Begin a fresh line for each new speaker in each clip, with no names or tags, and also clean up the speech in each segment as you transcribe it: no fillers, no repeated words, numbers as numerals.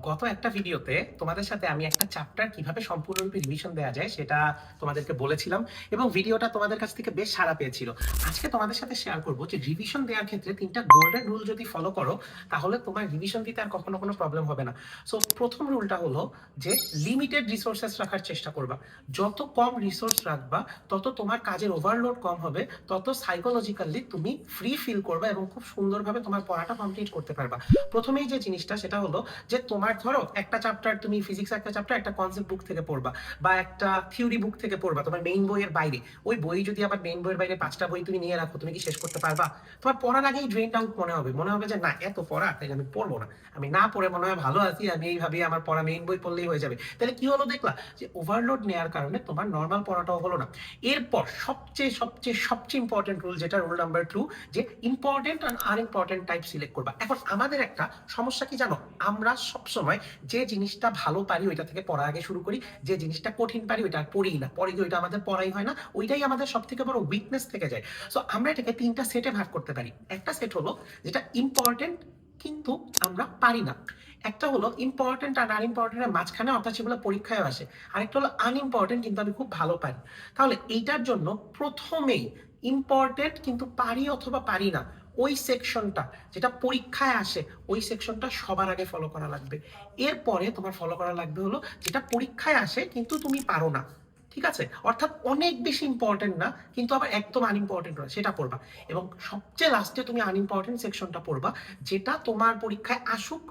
গত একটা ভিডিওতে তোমাদের সাথে আমি একটা চ্যাপ্টার কিভাবে সম্পূর্ণরূপে রিভিশন দেওয়া যায় সেটা তোমাদেরকে বলেছিলাম এবং ভিডিওটা তোমাদের কাছ থেকে বেশ সাড়া পেয়েছিল। আজকে তোমাদের সাথে শেয়ার করবো যে রিভিশন দেওয়ার ক্ষেত্রে 3টা গোল্ডেন রুল যদি ফলো করো তাহলে তোমার রিভিশন দিতে আর কখনো কোনো প্রবলেম হবে না। সো প্রথম রুলটা হলো যে লিমিটেড রিসোর্সেস রাখার চেষ্টা করবা। যত কম রিসোর্স রাখবা তত তোমার কাজের ওভারলোড কম হবে, তত সাইকোলজিক্যালি তুমি ফ্রি ফিল করবা এবং খুব সুন্দরভাবে তোমার পড়াটা কমপ্লিট করতে পারবা। প্রথমেই যে জিনিসটা সেটা হলো যে তোমার ধরো একটা চ্যাপ্টার, তুমি ফিজিক্স একটা চ্যাপ্টার একটা কনসেপ্ট বুক থেকে পড়বা বা একটা থিওরি বুক থেকে পড়বা তোমার মেইন বইয়ের বাইরে। ওই বই যদি আবার মেইন বইয়ের বাইরে 5টা বই তুমি নিয়ে রাখো, তুমি কি শেষ করতে পারবা? তোমার পড়ার আগেই ড্রেন আউট মনে হবে যে না এত পড়া, তাই আমি পড়বো না, আমি না পড়ে মনে হয় ভালো আছি, আমি এইভাবে আমার পড়া মেইন বই পড়লেই হয়ে যাবে। তাহলে কি হলো দেখলা যে ওভারলোড নেওয়ার কারণে তোমার নর্মাল পড়াটাও হলো না। এরপর সবচেয়ে সবচেয়ে সবচেয়ে ইম্পর্টেন্ট রুল, যেটা রুল নাম্বার 2, যে ইম্পর্টেন্ট আর আনইম্পর্টেন্ট টাইপ সিলেক্ট করবা। এখন আমাদের একটা সমস্যা কি জানো, আমরা সবসময় যে জিনিসটা ভালো পারি ওইটা থেকে পড়া আগে শুরু করি, যে জিনিসটা কঠিন পারি ওইটা পড়ি না, পরে ওইটা আমাদের পড়াই হয় না, ওইটাই আমাদের সব থেকে বড় উইকনেস থেকে যায়। সো আমরা এটাকে 3টা সেটে ভাগ করতে পারি। একটা সেট হলো যেটা ইম্পর্টেন্ট কিন্তু আমরা পারি না, একটা হলো ইম্পর্টেন্ট আর আনইম্পর্টেন্টের মাঝখানে, অর্থাৎ সেগুলো পরীক্ষায় আসে, আরেকটা হলো আনইম্পর্টেন্ট কিন্তু আমি খুব ভালো পারি। তাহলে এইটার জন্য প্রথমেই ইম্পর্টেন্ট কিন্তু পারি অথবা পারি না ওই সেকশনটা যেটা পরীক্ষায় আসে, ওই সেকশনটা সবার আগে ফলো করা লাগবে। এরপরে তোমার ফলো করা লাগবে হলো যেটা পরীক্ষায় আসে কিন্তু তুমি পারো না, ঠিক আছে, অর্থাৎ অনেক বেশি ইম্পর্টেন্ট না কিন্তু আবার একদম আনইম্পর্টেন্ট নয়, সেটা পড়বা। এবং সবচেয়ে লাস্টে তুমি আনইম্পর্টেন্ট সেকশনটা পড়বা, যেটা তোমার পরীক্ষায় আসুক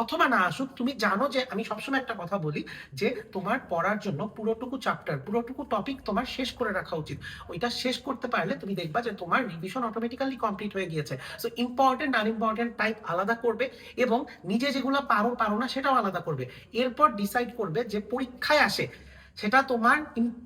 অথবা না আসুক তুমি জানো যে আমি সবসময় একটা কথা বলি যে তোমার পড়ার জন্য পুরোটুকু চ্যাপ্টার পুরোটুকু টপিক তোমার শেষ করে রাখা উচিত। ওইটা শেষ করতে পারলে তুমি দেখবা যে তোমার রিভিশন অটোমেটিক্যালি কমপ্লিট হয়ে গিয়েছে। সো ইম্পর্টেন্ট আনইম্পর্টেন্ট টাইপ আলাদা করবে এবং নিজে যেগুলো পারো পারো না সেটাও আলাদা করবে। এরপর ডিসাইড করবে যে পরীক্ষায় আসে সেটা তোমার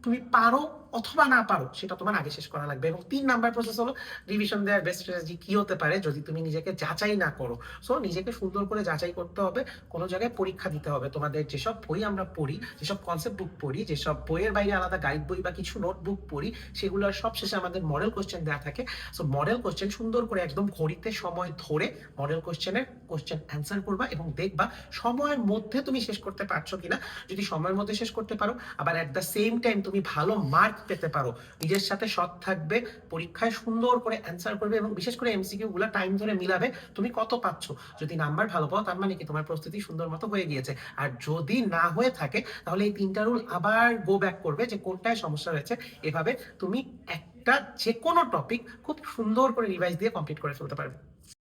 তুমি পারো অথবা না পারো সেটা তোমার আগে শেষ করা লাগবে। এবং 3 নাম্বার প্রসেস হলো রিভিশন দেওয়ার বেস্ট স্ট্র্যাটেজি কি হতে পারে যদি তুমি নিজেকে যাচাই না করো। সো নিজেকে সুন্দর করে যাচাই করতে হবে, কোনো জায়গায় পরীক্ষা দিতে হবে। তোমাদের যেসব বই আমরা পড়ি, যেসব কনসেপ্ট বুক পড়ি, যেসব বইয়ের বাইরে আলাদা গাইড বই বা কিছু নোটবুক পড়ি, সেগুলোর সব শেষে আমাদের মডেল কোশ্চেন দেওয়া থাকে। সো মডেল কোশ্চেন সুন্দর করে একদম ঘড়িতে সময় ধরে মডেল কোশ্চেনের কোশ্চেন অ্যান্সার করবা এবং দেখবা সময়ের মধ্যে তুমি শেষ করতে পারছো কিনা। যদি সময়ের মধ্যে শেষ করতে পারো, আবার অ্যাট দ্য সেম টাইম তুমি ভালো মার্ক পেতে পারো, নিজের সাথে সৎ থাকবে, পরীক্ষায় সুন্দর করে অ্যান্সার করবে এবং বিশেষ করে এমসিকিউ গুলো টাইম ধরে মিলাবে তুমি কত পাচ্ছ। যদি নাম্বার ভালো পাও তার মানে কি তোমার প্রস্তুতি সুন্দর মতো হয়ে গিয়েছে। আর যদি না হয়ে থাকে তাহলে এই 3টা রুল আবার গো ব্যাক করবে যে কোনটায় সমস্যা হয়েছে। এভাবে তুমি একটা যে কোনো টপিক খুব সুন্দর করে রিভাইজ দিয়ে কমপ্লিট করে ফেলতে পারবে।